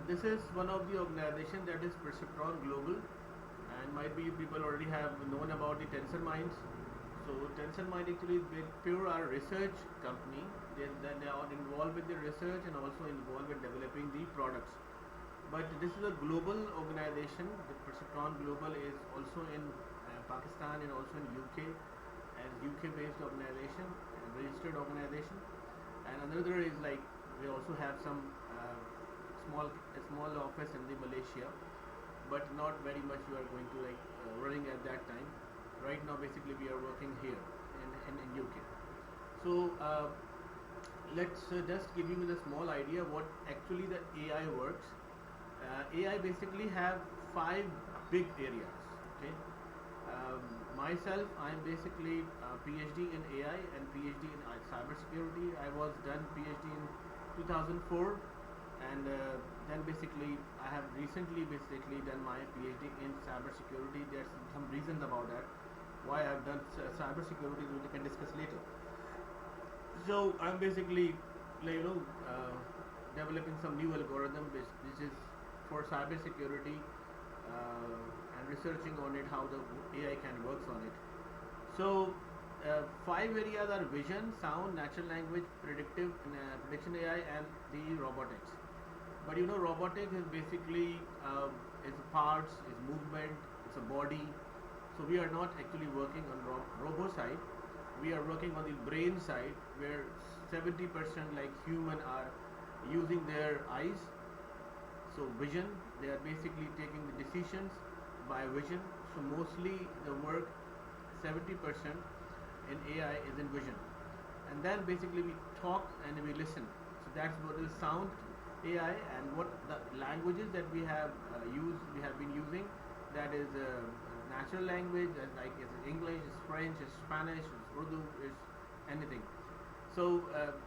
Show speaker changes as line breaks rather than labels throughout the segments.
this is one of the organizations that is Perceptron Global, and might be people already have known about the Tensor Minds. So Tensor Mind actually is pure our research company. They are involved with the research and also involved with developing the products. But this is a global organization. The Perceptron Global is also in Pakistan and also in UK, as UK based organization and registered organization. And another is like we also have some small office in the Malaysia, but not very much we are going to like running at that time. Right now basically we are working here in UK. So let's just give you the small idea what actually the AI works. AI basically have 5 big areas. Okay, myself I'm basically a PhD in AI and PhD in cybersecurity. I was done PhD in 2004, and then basically I have recently basically done my PhD in cybersecurity. There's some reasons about that why I've done cybersecurity, which we can discuss later. So I'm basically developing some new algorithm which is for cybersecurity and researching on it how the AI can works on it. So 5 areas are vision, sound, natural language, prediction AI, and the robotics. But robotics is basically it's parts, it's movement, it's a body. So we are not actually working on robo side. We are working on the brain side, where 70% like human are using their eyes. So vision, they are basically taking the decisions by vision. So mostly the work 70% in AI is in vision. And then basically we talk and we listen. So that's what is sound AI, and what the languages that we have been using, that is natural language, like it's English, it's French, it's Spanish, it's Urdu, it's anything. So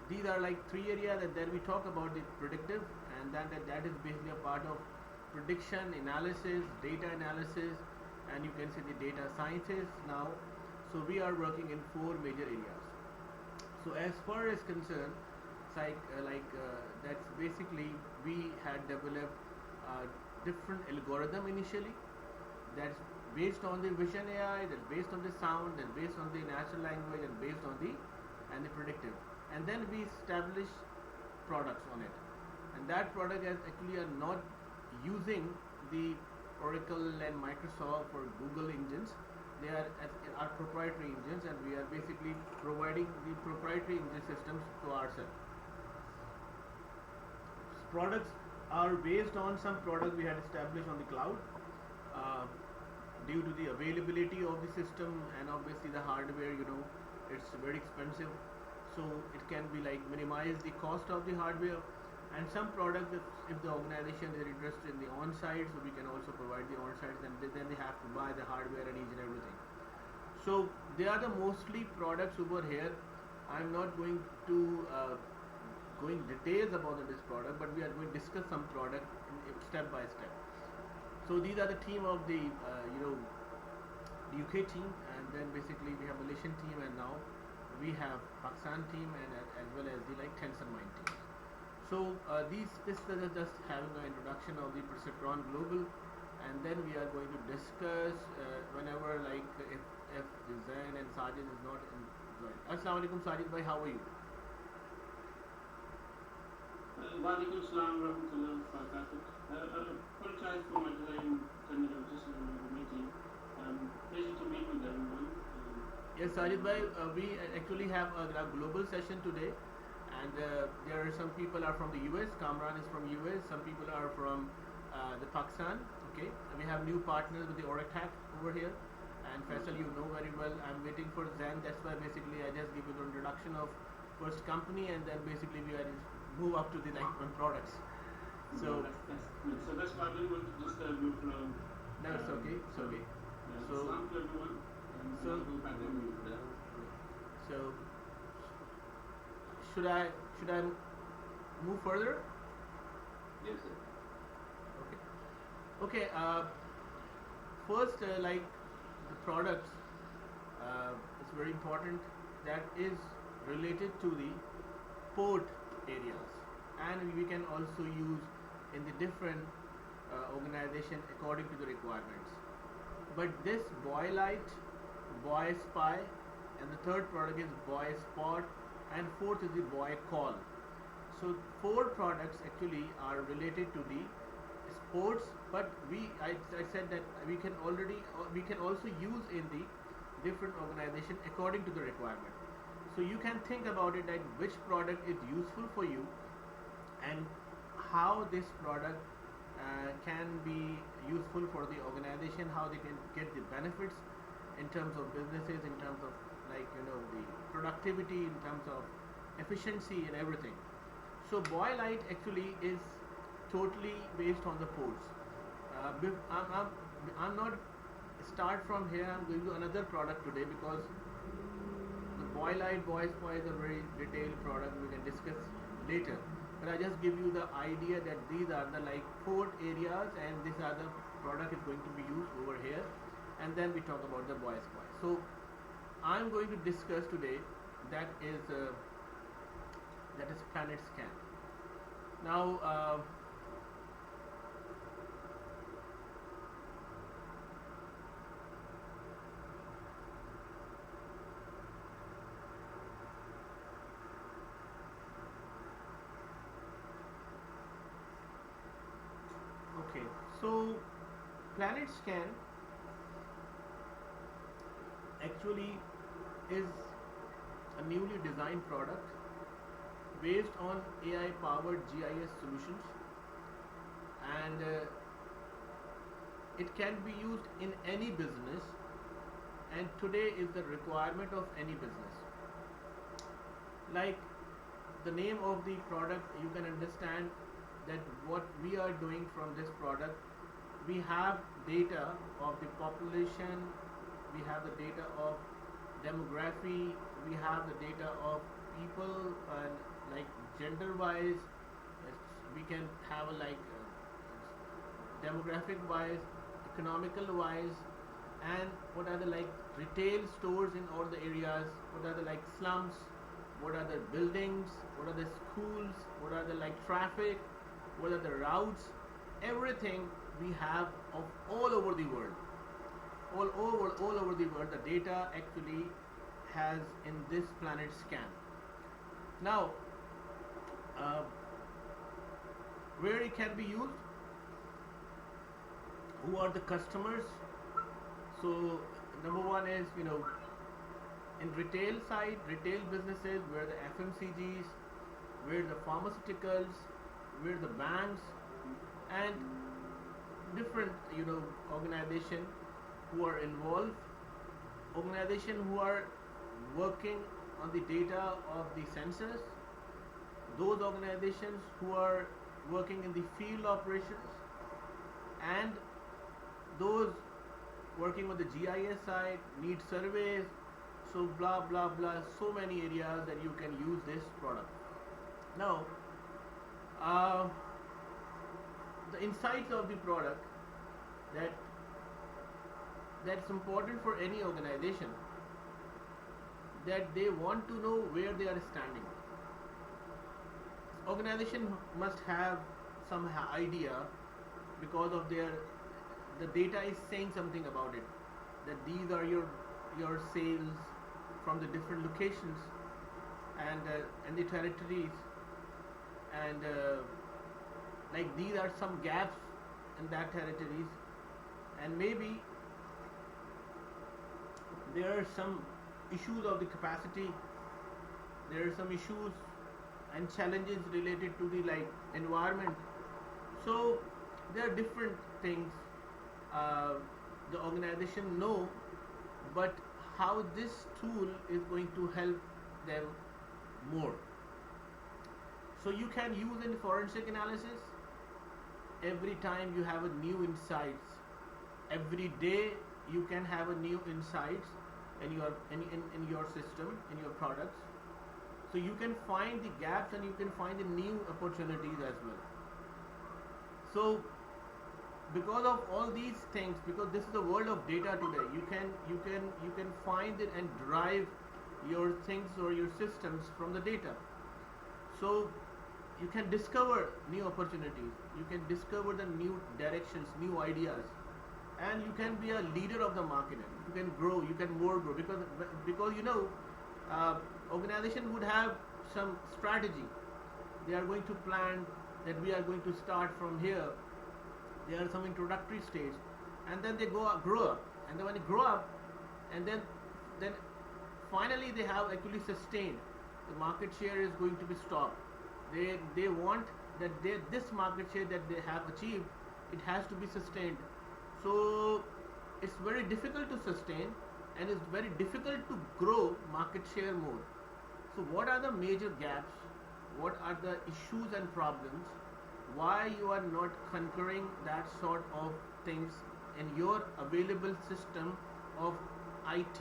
these are like 3 areas, and then we talk about the predictive, and that is basically a part of prediction analysis, data analysis, and you can see the data sciences now. So we are working in 4 major areas. So as far as concerned, that's basically we had developed a different algorithm initially, that's based on the vision AI, that's based on the sound, that's based on the natural language, and based on the predictive. And then we establish products on it, and that product is actually are not using the Oracle and Microsoft or Google engines. They are our proprietary engines, and we are basically providing the proprietary engine systems to ourselves. Products are based on some products we had established on the cloud. Due to the availability of the system and obviously the hardware, it's very expensive, so it can be like minimize the cost of the hardware. And some products, if the organization is interested in the on-site, so we can also provide the on-site, then they have to buy the hardware and each and everything. So they are the mostly products over here. I'm not going to going details about this product, but we are going to discuss some product step by step. So these are the team of the UK team, and then basically we have Malaysian team, and now we have Pakistan team, and as well as the like Tensor Mind team. So this is just having an introduction of the Perceptron Global, and then we are going to discuss whenever like if Zain and Sajid is not in. Assalamu alaikum Sajid bhai, how are you?
Walaikum Assalam wa rahmatullahi wa barakatuh. Apologize for my delay in attending. I was just in another meeting. Pleasure to meet with everyone.
Yes, Sajid bhai, we actually have a global session today, and there are some people are from the US. Kamran is from US. Some people are from the Pakistan. Okay, and we have new partners with the Oracle over here. And Faisal, you know very well. I'm waiting for Zain. That's why basically I just give you the introduction of first company, and then basically we are move up to the like products. So
that's why I didn't want to disturb you from.
No, it's okay. It's okay.
Yeah,
so
Islam to everyone.
So
go back and move down.
So should I move further?
Yes, sir.
Okay. First, like the products, it's very important. That is related to the port areas, and we can also use in the different organization according to the requirements. But this Boy Light, Boy Spy, and the third product is Boy Spot, and fourth is the Boy Call. So four products actually are related to the sports, but I said that we can also use in the different organization according to the requirement. So you can think about it that which product is useful for you and how this product can be useful for the organization, how they can get the benefits in terms of businesses, in terms of the productivity, in terms of efficiency and everything. So Boy Light actually is totally based on the ports. I'm not start from here. I'm going to another product today because the Boy Light, Boy Spy is a very detailed product we can discuss later. But I just give you the idea that these are the port areas and these are the product is going to be used over here, and then we talk about the Boy Spy. So I'm going to discuss today that is Planet Scan. Now okay, so Planet Scan actually is a newly designed product based on AI powered GIS solutions, and it can be used in any business, and today is the requirement of any business. Like the name of the product, you can understand that what we are doing from this product, we have data of the population, we have the data of demography, we have the data of people, and gender wise we can have demographic wise, economical wise, and what are the retail stores in all the areas, what are the slums, what are the buildings, what are the schools, what are the traffic, what are the routes, everything we have of all over the world. All over the world, the data actually has in this Planet Scan. Now, where it can be used, who are the customers? So number one is in retail side, retail businesses, where the FMCGs, where the pharmaceuticals, where the banks, and different organization who are involved, organization who are working on the data of the census, those organizations who are working in the field operations, and those working on the GIS side, need surveys, so blah blah blah, so many areas that you can use this product. Now the insights of the product that's important for any organization, that they want to know where they are standing. Organization must have some idea, because of the data is saying something about it, that these are your sales from the different locations and the territories, and these are some gaps in that territories, and maybe there are some issues of the capacity, there are some issues and challenges related to the environment. So there are different things the organization know, but how this tool is going to help them more. So you can use in forensic analysis. Every time you have a new insights, every day you can have a new insights in your system, in your products. So you can find the gaps and you can find the new opportunities as well. So because of all these things, because this is the world of data today, you can find it and drive your things or your systems from the data. So you can discover new opportunities, you can discover the new directions, new ideas, and you can be a leader of the market. You can grow, you can more grow, because uh, organization would have some strategy. They are going to plan that we are going to start from here. There are some introductory stage, and then they grow up, and then when they grow up, and then finally they have actually sustained. The market share is going to be stopped. They want that this market share that they have achieved, it has to be sustained. So it's very difficult to sustain, and it's very difficult to grow market share more. So what are the major gaps? What are the issues and problems? Why you are not conquering that sort of things in your available system of IT,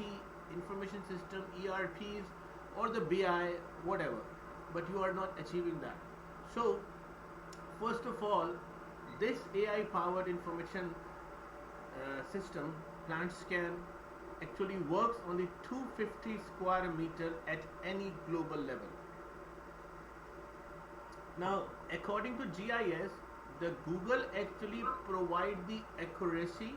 information system, ERPs, or the BI, whatever, but you are not achieving that. So first of all, this AI powered information system, plant scan, actually works on the 250 square meter at any global level. Now, according to GIS, the Google actually provide the accuracy.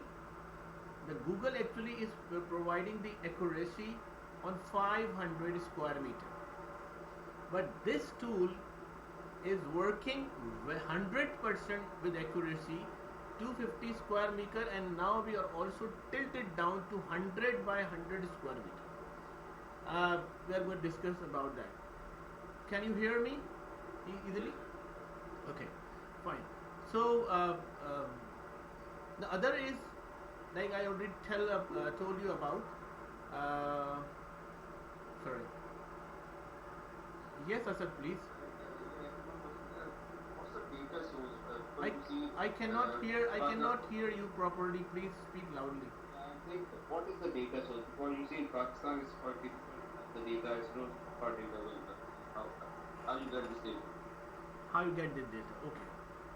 The Google actually is providing the accuracy on 500 square meter. But this tool is working 100% with accuracy, 250 square meter, and now we are also tilted down to 100 by 100 square meter. We are going to discuss about that. Can you hear me easily? Okay, fine. So the other is, like I already told you about. Sorry. Yes, Asad, please.
What's the data source?
I cannot hear you properly. Please speak loudly.
I think what is the data source? Before you see in Pakistan is quite difficult. The data is not quite available. How you get this data?
How you get this data? Okay,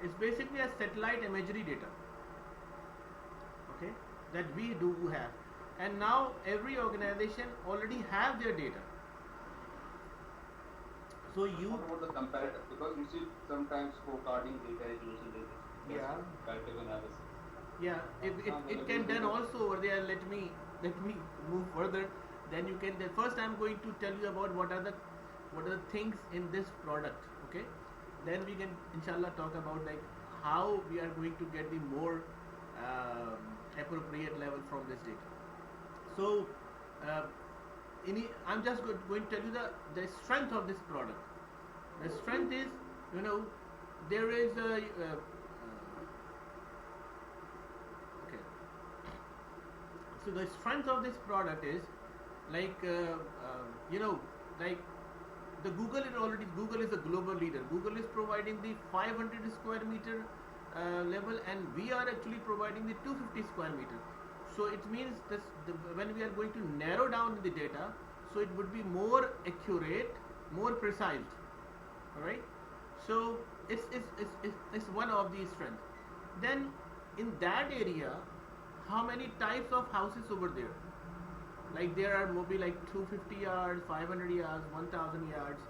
it's basically a satellite imagery data. Okay, that we do have, and now every organization already have their data. So you.
What about the comparative? Because you see sometimes scorecarding data is used in this.
Yeah.
Comparative analysis.
Yeah, it can done also over there. Let me move further. Then you can. First, I'm going to tell you about what are the things in this product. Okay. Then we can inshallah talk about like how we are going to get the more appropriate level from this data. So I'm just going to tell you the strength of this product. The strength is, there is a okay. So the strength of this product is like like the Google is a global leader. Google is providing the 500 square meter level, and we are actually providing the 250 square meter. So it means when we are going to narrow down the data, so it would be more accurate, more precise. All right. So it's one of these strengths. Then in that area, how many types of houses over there? Like there are maybe like 250 yards, 500 yards, 1000 yards.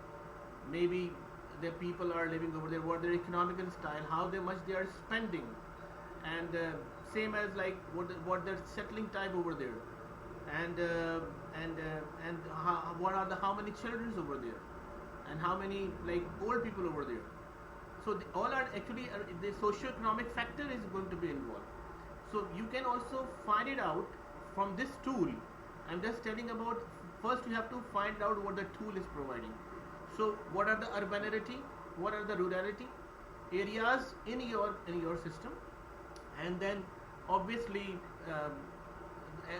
Maybe the people are living over there. What their economical style? How much they are spending, and same as like what their settling type over there, and how many children over there, and how many like old people over there. So all are actually the socio-economic factor is going to be involved. So you can also find it out from this tool. I'm just telling about, first you have to find out what the tool is providing. So what are the urbanity, what are the rurality areas in your system, and then obviously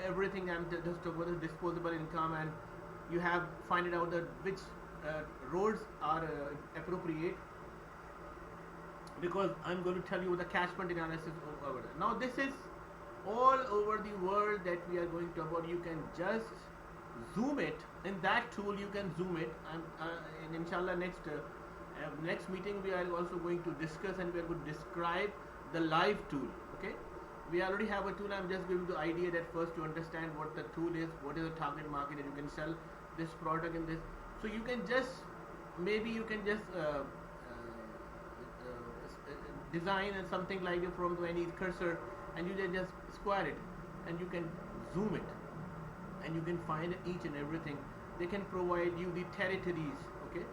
everything. I'm just talking about the disposable income, and you have find it out that which roads are appropriate, because I'm going to tell you the catchment analysis over there. Now this is all over the world that we are going to about. You can just zoom it in that tool. You can zoom it, and inshallah next meeting we are also going to discuss, and we are going to describe the live tool. Okay, we already have a tool. I'm just giving you the idea that first to understand what the tool is, what is the target market that you can sell this product in this. So you can just design and something like it from any cursor, and you just square it, and you can zoom it, and you can find each and everything. They can provide you the territories, okay,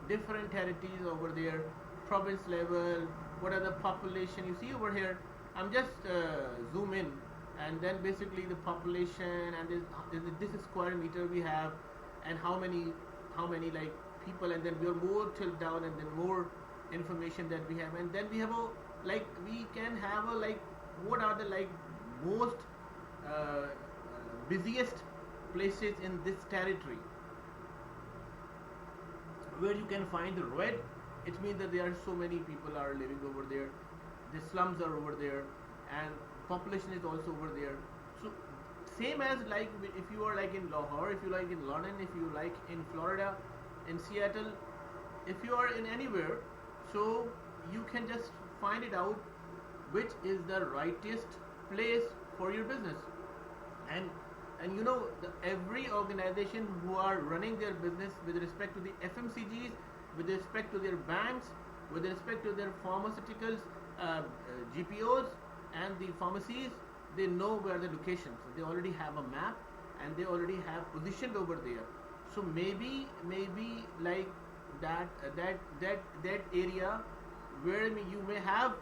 different territories over there, province level, what are the population. You see over here, I'm just zoom in, and then basically the population, and this is square meter we have, and how many like people, and then we are more till down, and then more information that we have, and then we have a like we can have a like what are the like most busiest places in this territory, where you can find the red. It means that there are so many people are living over there, the slums are over there, and population is also over there. So same as like if you are like in Lahore, if you like in London, if you like in Florida, in Seattle, if you are in anywhere, so you can just find it out which is the rightest place for your business. And you know, every organization who are running their business with respect to the FMCGs, with respect to their banks, with respect to their pharmaceuticals, GPOs, and the pharmacies, they know where the locations. So they already have a map, and they already have positioned over there. So maybe like that area where you may have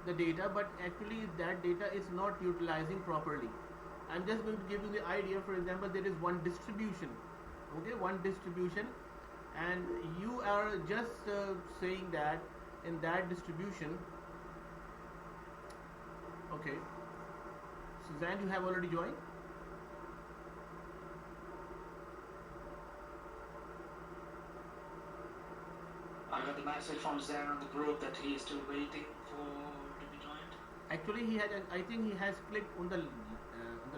the data, but actually that data is not utilizing properly. I'm just going to give you the idea. For example, there is one distribution, okay, one distribution, and you are just saying that in that distribution, okay. Suzanne, you have already joined.
I got the message from Zain on the group that he is still waiting to be joined.
Actually, I think he has clicked on the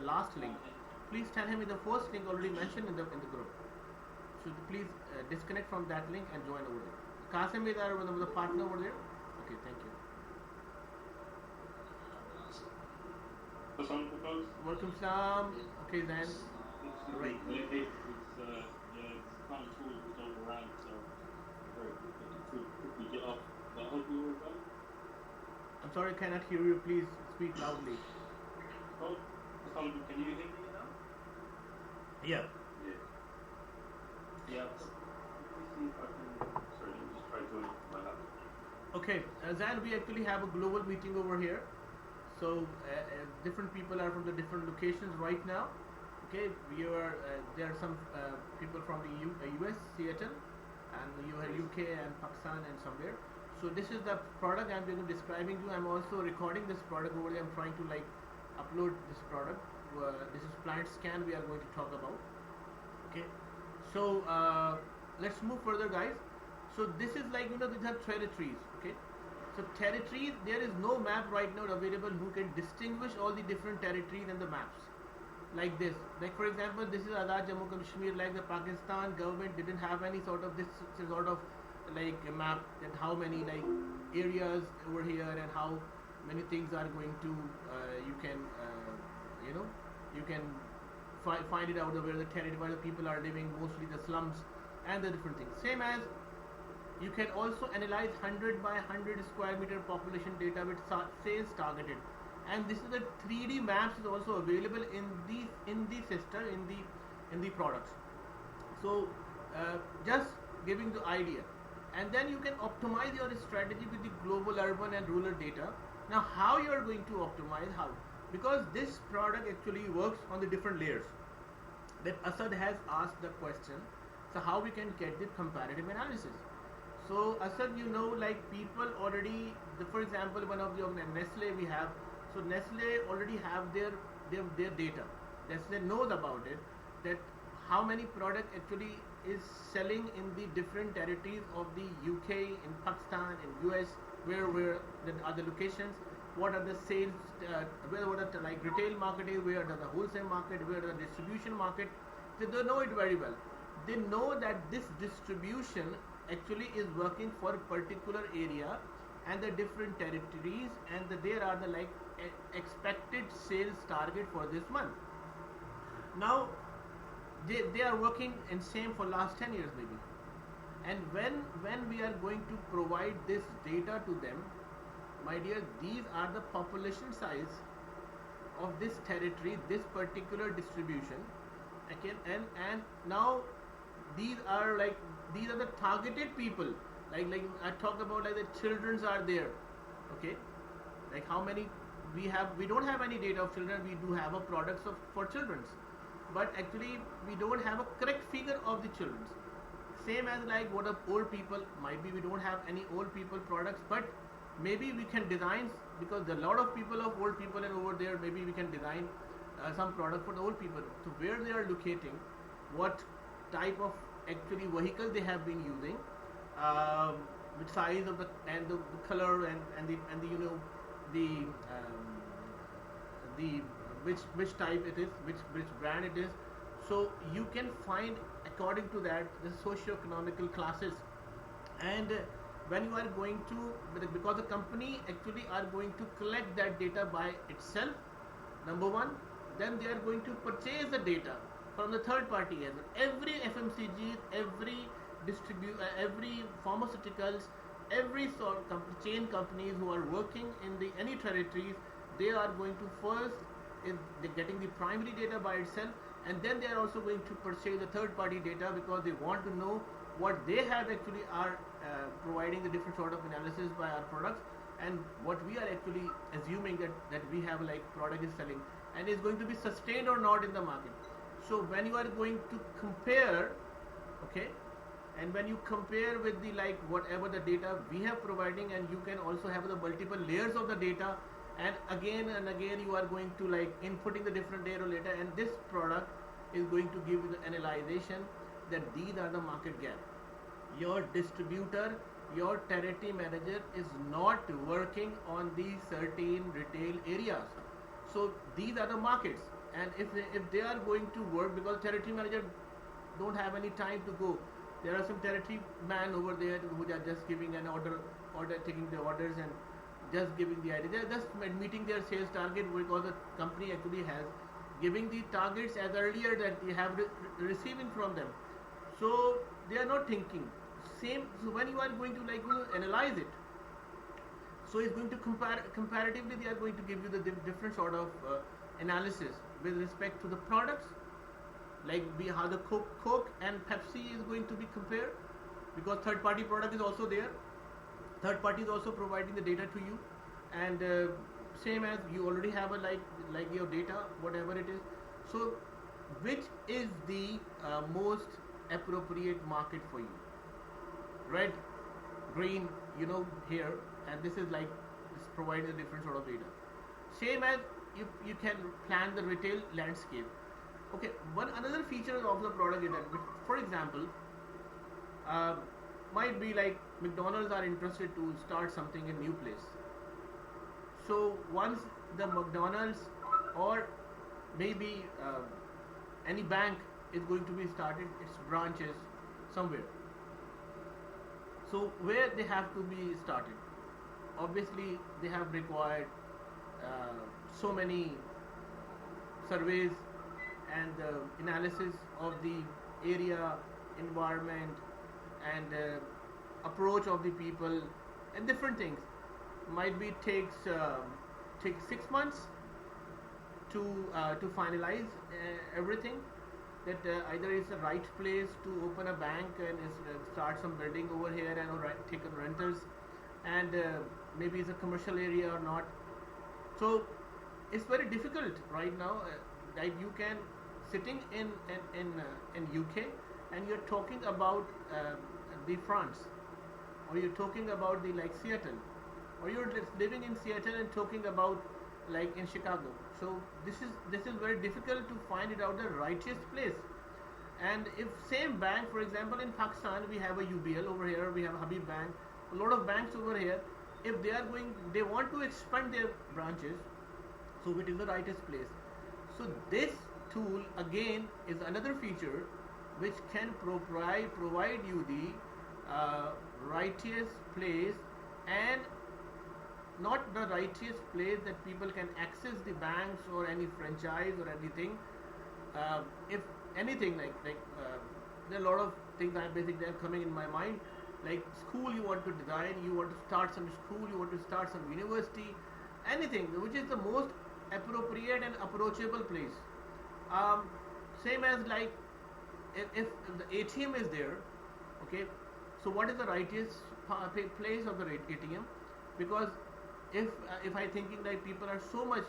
last link. Please tell him the first link already mentioned in the group. So please disconnect from that link and join over there. Qasim is the partner over there. Okay, thank you. Welcome, Sam. Okay, then. Right.
It's kind of tools which overran, so very to quickly get up. I hope you were done.
I'm sorry, I cannot hear you. Please speak loudly.
Oh, can you hear me now?
Yeah.
Yeah. Let me see if I can. Sorry, let me just try joining my laptop.
Okay, Zan, we actually have a global meeting over here. So different people are from the different locations right now. Okay, there are some people from the US, Seattle, and you have UK and Pakistan and somewhere. So this is the product I'm going to describing to you. I'm also recording this product over there. I'm trying to like upload this product. This is plant scan we are going to talk about. Okay, so let's move further, guys. So this is like these are territories. Okay. So territories, there is no map right now available who can distinguish all the different territories and the maps. Like this. Like for example, this is Azad Jammu Kashmir, like the Pakistan government didn't have any sort of this sort of like a map that how many like areas over here and how many things are going to you can find it out where the territory where the people are living, mostly the slums and the different things. Same as you can also analyze 100 by 100 square meter population data with sales targeted, and this is the 3D maps is also available in the system in the products. So just giving the idea, and then you can optimize your strategy with the global urban and rural data. Now how you are going to optimize, how, because this product actually works on the different layers that Asad has asked the question. So how we can get the comparative analysis. So Asad, like people already, for example, one of the Nestle we have. So Nestle already have their data. Nestle knows about it, that how many product actually is selling in the different territories of the UK, in Pakistan, in US, where the other locations. What are the sales? What are the like retail market is? Where are the wholesale market? Where are the distribution market? So they know it very well. They know that this distribution actually is working for a particular area and the different territories, and there are the like expected sales target for this month. Now they are working in same for last 10 years maybe, and when we are going to provide this data to them, my dear, these are the population size of this territory, this particular distribution. Okay, and now these are the targeted people. Like I talked about, like the childrens are there. Okay, like how many we have. We don't have any data of children. We do have a products for childrens, but actually we don't have a correct figure of the childrens. Same as like what of old people, might be we don't have any old people products, but maybe we can design, because there are a lot of people of old people and over there, maybe we can design some product for the old people. So where they are locating, what type of actually vehicle they have been using, the size of the color and the the which type it is, which brand it is. So you can find according to that the socio-economical classes. And when you are going to, because the company actually are going to collect that data by itself, number one, then they are going to purchase the data from the third party as well. Every FMCG, every pharmaceuticals, every sort of chain companies who are working in the any territories, they are going to first they're getting the primary data by itself, and then they are also going to purchase the third party data, because they want to know what they have actually are providing the different sort of analysis by our products, and what we are actually assuming that we have like product is selling and is going to be sustained or not in the market. So when you are going to compare, okay, and when you compare with the like whatever the data we have providing, and you can also have the multiple layers of the data, and again you are going to like inputting the different layer of data, and this product is going to give you the analyzation that these are the market gap. Your distributor, your territory manager is not working on these certain retail areas. So these are the markets, and if they are going to work, because territory manager don't have any time to go. There are some territory man over there who are just giving an order taking the orders and just giving the idea. They are just meeting their sales target, because the company actually has giving the targets as earlier that they have receiving from them. So they are not thinking same. So when you are going to like analyze it, so it's going to comparatively they are going to give you the different sort of analysis with respect to the products, like how the Coke and Pepsi is going to be compared, because third party product is also there. Third party is also providing the data to you, and same as you already have a like your data, whatever it is. So which is the most appropriate market for you? Red, green, here, and this is like this provides a different sort of data. Same as you can plan the retail landscape. Okay, another feature of the product is that, for example, might be like McDonald's are interested to start something in new place. So once the McDonald's or maybe any bank is going to be started its branches somewhere. So where they have to be started? Obviously, they have required so many surveys and analysis of the area, environment, and approach of the people, and different things. Might be takes 6 months to finalize everything. That either it's the right place to open a bank and start some building over here and take on renters, and maybe it's a commercial area or not. So it's very difficult right now. Like you can sitting in UK and you're talking about the France, or you're talking about the like Seattle, or you're living in Seattle and talking about like in Chicago. So this is very difficult to find it out the righteous place. And if same bank, for example, in Pakistan we have a UBL over here, we have Habib Bank, a lot of banks over here. If they want to expand their branches, so it is the rightest place. So this tool again is another feature which can provide you the righteous place, and not the righteous place that people can access the banks or any franchise or anything. If anything there are a lot of things that basically are coming in my mind. like school you want to design, you want to start some school, you want to start some university, anything which is the most appropriate and approachable place. um, Same as like if the ATM is there, okay, so what is the rightest place of the ATM? Because if I thinking like people are so much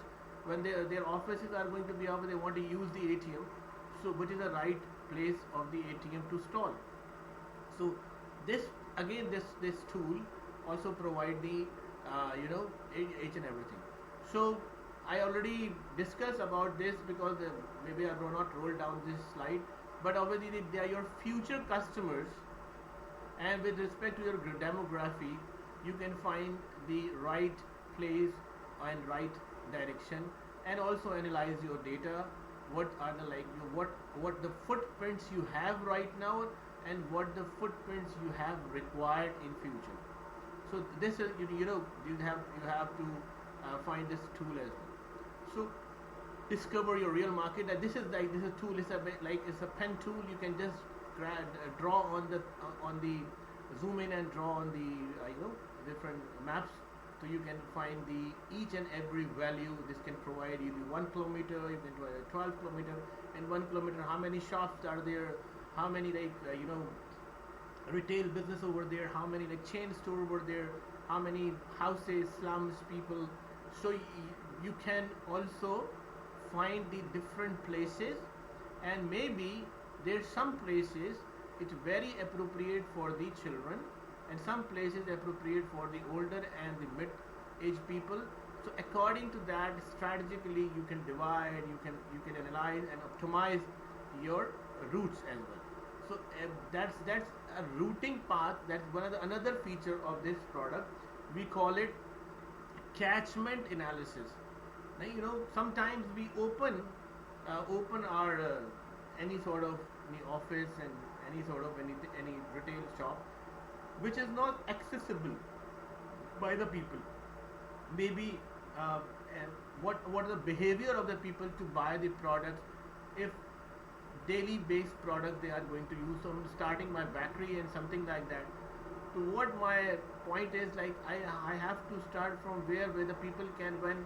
when their offices are going to be over, they want to use the ATM, so which is the right place of the ATM to stall? So this again this tool also provide the each and everything. So I already discussed about this because maybe I will not roll down this slide, but obviously they are your future customers, and with respect to your demography, you can find the right place and right direction, and also analyze your data. What are the what the footprints you have right now, and what the footprints you have required in future. So this is you have to find this tool as well. So discover your real market. That this is tool is a bit like it's a pen tool. You can just draw on the zoom in and draw on the different maps, so you can find the each and every value. This can provide you the 1 kilometer, you can provide 12 kilometer, and 1 kilometer how many shops are there, how many retail business over there, how many chain store over there, how many houses, slums, people. So you can also find the different places, and maybe there's some places it's very appropriate for the children, and some places appropriate for the older and the mid-age people. So according to that, strategically you can divide, you can analyze and optimize your routes as well. So that's a routing path. That's another feature of this product. We call it catchment analysis. Now sometimes we open our any sort of any office and any sort of any retail shop which is not accessible by the people. Maybe what are the behavior of the people to buy the products, if daily based product they are going to use. So I'm starting my bakery and something like that. So what my point is, like I have to start from where the people can, when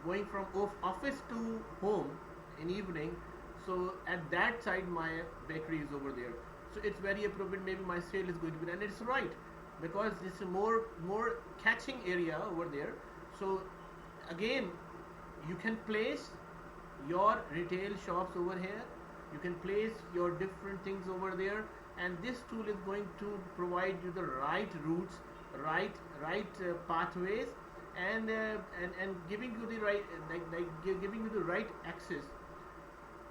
going from office to home in evening, so at that side my bakery is over there. So it's very appropriate, maybe my sale is going to be, and it's right because it's a more catching area over there. So again, you can place your retail shops over here, you can place your different things over there, and this tool is going to provide you the right routes, right pathways, and giving you the right giving you the right access,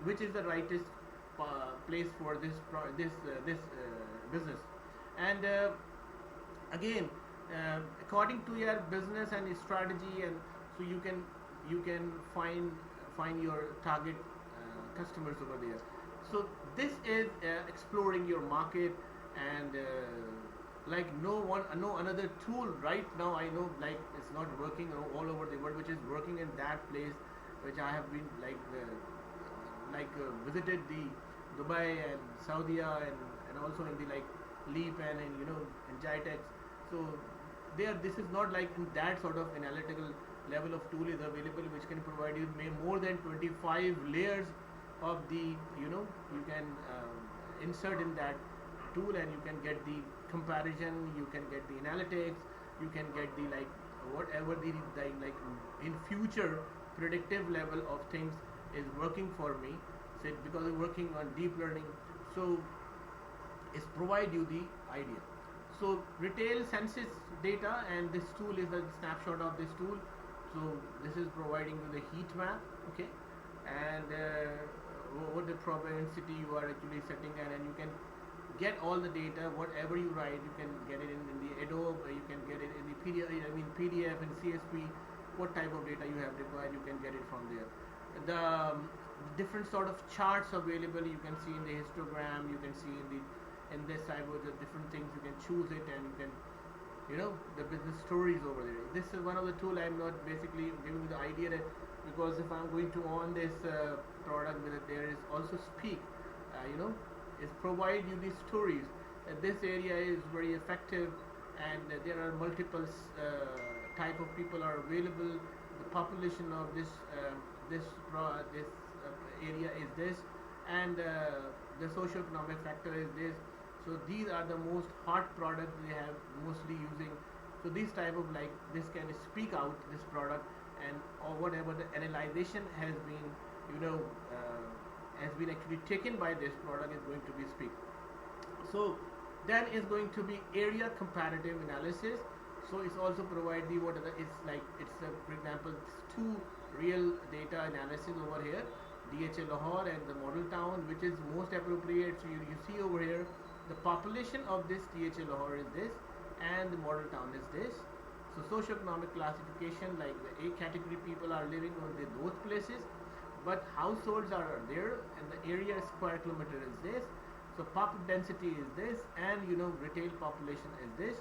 which is the rightest place for this business. And again, according to your business and strategy, and so you can find your target customers over there. So this is exploring your market, and like no another tool right now I know, like it's not working all over the world, which is working in that place, which I have been visited the Dubai and Saudi and also in the Leap and in Jitex. So this is not like in that sort of analytical level of tool is available, which can provide you more than 25 layers of the you can insert in that tool, and you can get the comparison, you can get the analytics, you can get the whatever the in future predictive level of things is working for me. So because we're working on deep learning, so it's provide you the idea. So retail census data, and this tool is a snapshot of this tool. So this is providing you the heat map, okay, and what the propensity you are actually setting, and you can get all the data. Whatever you write, you can get it in the Adobe, you can get it in the PDF and CSV. What type of data you have required, you can get it from there. The different sort of charts available, you can see in the histogram, you can see in this type of the different things. You can choose it, and you can the business stories over there. This is one of the tool. I'm not basically giving you the idea that, because if I'm going to on this product with it, there is also speak, is provide you these stories. this area is very effective, and there are multiple type of people are available. The population of this area is this, and the socio-economic factor is this. So these are the most hot products they have mostly using. So this type of like this can speak out this product, and or whatever the analyzation has been, you know, has been actually taken by this product is going to be speak. So then is going to be area comparative analysis. So it's also provide the what are the it's like it's for example it's two real data analysis over here, DHA Lahore and the model town, which is most appropriate. So you see over here the population of this DHA Lahore is this, and the model town is this. So socioeconomic classification, like the A category people are living on those places, but households are there, and the area square kilometer is this. So pop density is this, and you know retail population is this.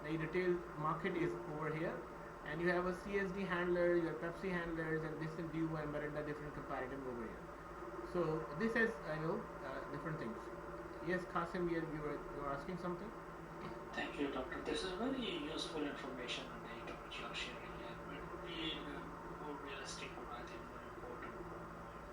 The retail market is over here, and you have a CSD handler, your Pepsi handlers, and this and Dew and Miranda different comparative over here. So this is different things. Yes, Qasim, you were asking something.
Thank you, Doctor. This is very useful information and data which you are sharing, and it would be more realistic, or I think more important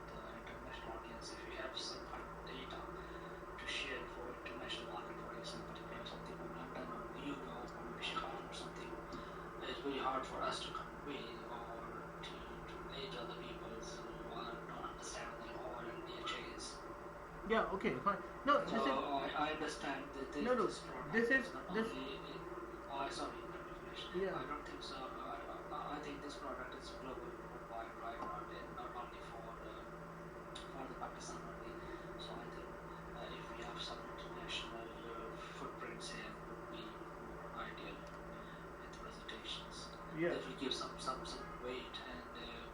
for the international audience if you have some kind of data to share for international market. For example, if you have something from London or New York or Chicago or something, it's very hard for us to convey or to relate to other people who don't understand the law and DHAs.
Yeah. Okay. Fine. No.
So I understand that this product
this is
not
this.
only. Sorry, let me finish.
Yeah.
I don't think so. I think this product is global, worldwide, right? Not only for the Pakistan only. So I think if we have some international footprints here, would be more ideal with presentations.
Yeah.
That will give some weight and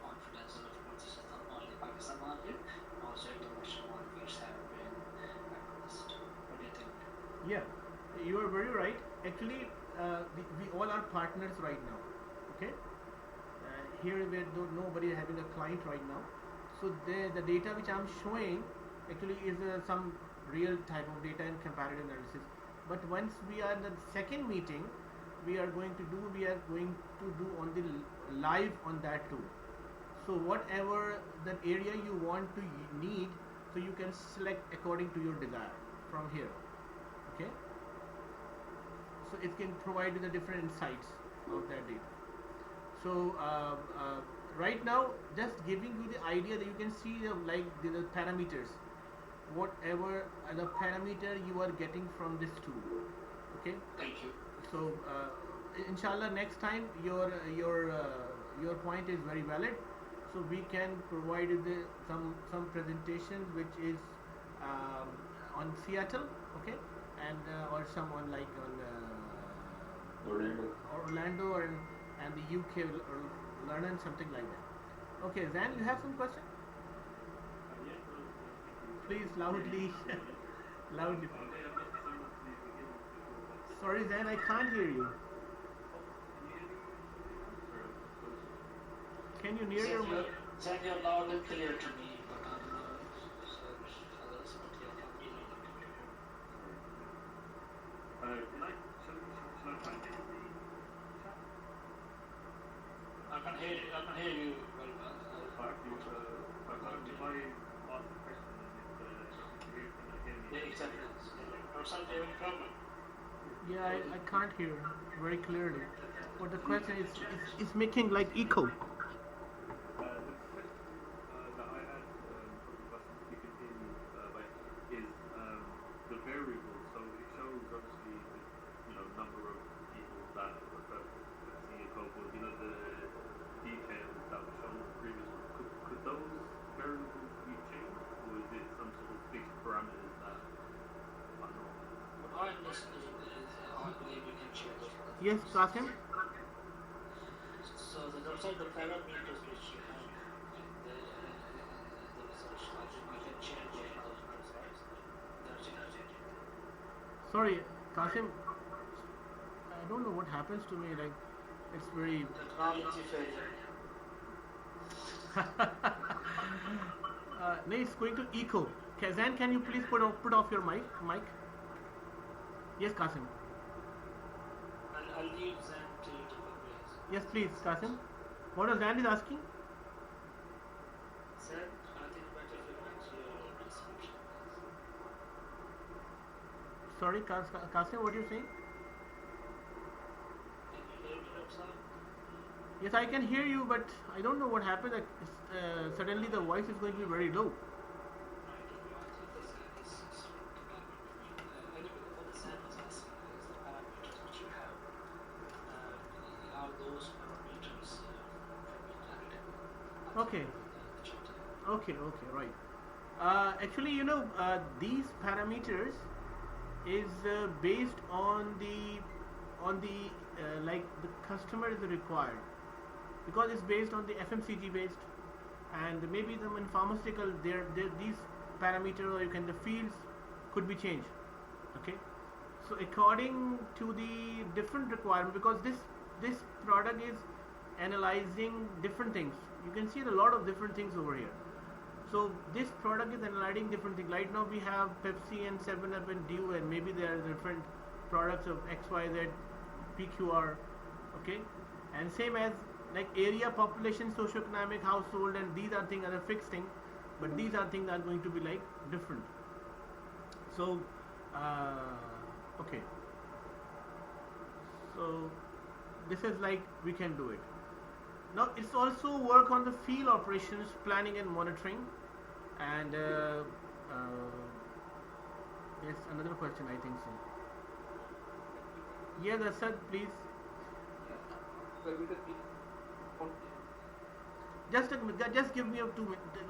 confidence. And of course, this is not only Pakistan market, but also international markets have been addressed. What do you think?
Yeah, you are very right. Actually, we all are partners right now. Okay, here nobody having a client right now. So the data which I'm showing actually is some real type of data and comparative analysis. But once we are in the second meeting, we are going to do on the live on that too. So whatever that area you want to need, so you can select according to your desire from here. Okay, so it can provide you the different insights of that data. So right now, just giving you the idea that you can see the parameters, whatever the parameter you are getting from this tool. Okay.
Thank you.
So inshallah, next time your point is very valid. So we can provide you some presentations which is on Seattle, okay, and or some on like on Orlando and the UK or London, something like that. Okay, Zan, you have some question? Please loudly, loudly. Sorry, Zan, I can't hear you. Can you near your mic?
Zan, you're loud and clear to me, but I'm others, but you're not really clear.
Shall I try and get the chat?
I can hear you very well.
If I ask the question and if you can hear me.
Yeah, exactly. Or something, any problem?
Yeah, I can't hear very clearly. But the question is, it's making like echo.
The question that I had from the question, if you can hear me, is the variable. So it shows obviously the number of people that refer to see a couple. The details that were shown in the previous one. Could those variables be changed, or is it some sort of fixed parameters that are not?
What I understood is I believe you can change it.
Yes, Qasim?
So those are the parameters which you have in the research. I think we can change those results. That's it.
Sorry, Qasim. I don't know what happens to me. Like, it's very.
Technology failure.
No, it's going to echo. Zan, can you please put off your mic? Yes, Qasim.
I'll leave Zen to conclude.
Yes, please, Qasim. What was Dan is asking?
Zen, I think better if you write your description.
Sorry, Qasim, what are you saying?
Can you hear me, Dr.
Yes, I can hear you, but I don't know what happened. Like, suddenly the voice is going to be very low. Okay. Okay, right. Actually, these parameters is based on the like the customer is required, because it's based on the FMCG based, and maybe them in pharmaceutical these parameters, or you can the fields could be changed. Okay, so according to the different requirement, because this product is analyzing different things. You can see a lot of different things over here. So this product is analyzing different things. Right now we have Pepsi and 7-Up and Dew, and maybe there are different products of XYZ, PQR, okay? And same as like area, population, socioeconomic, household, and these are things, are a fixed thing, but these are things that are going to be like different. So, okay. So this is like we can do it. Now it's also work on the field operations, planning and monitoring. And yes, another question, I think so. Yes, Asad, please. Just give me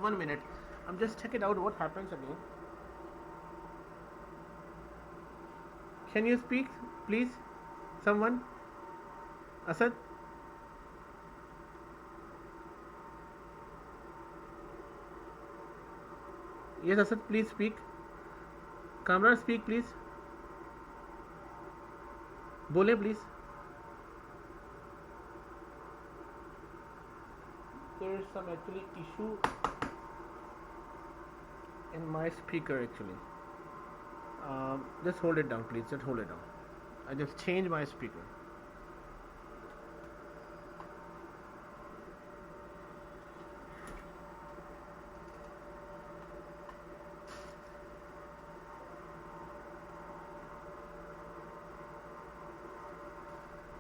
1 minute. I'm just checking out what happens again. Can you speak, please? Someone? Asad? Yes, Asad, please speak. Kamran, speak, please. Bole, please. There is some actually issue in my speaker actually. Just hold it down, please. Just hold it down. I just changed my speaker.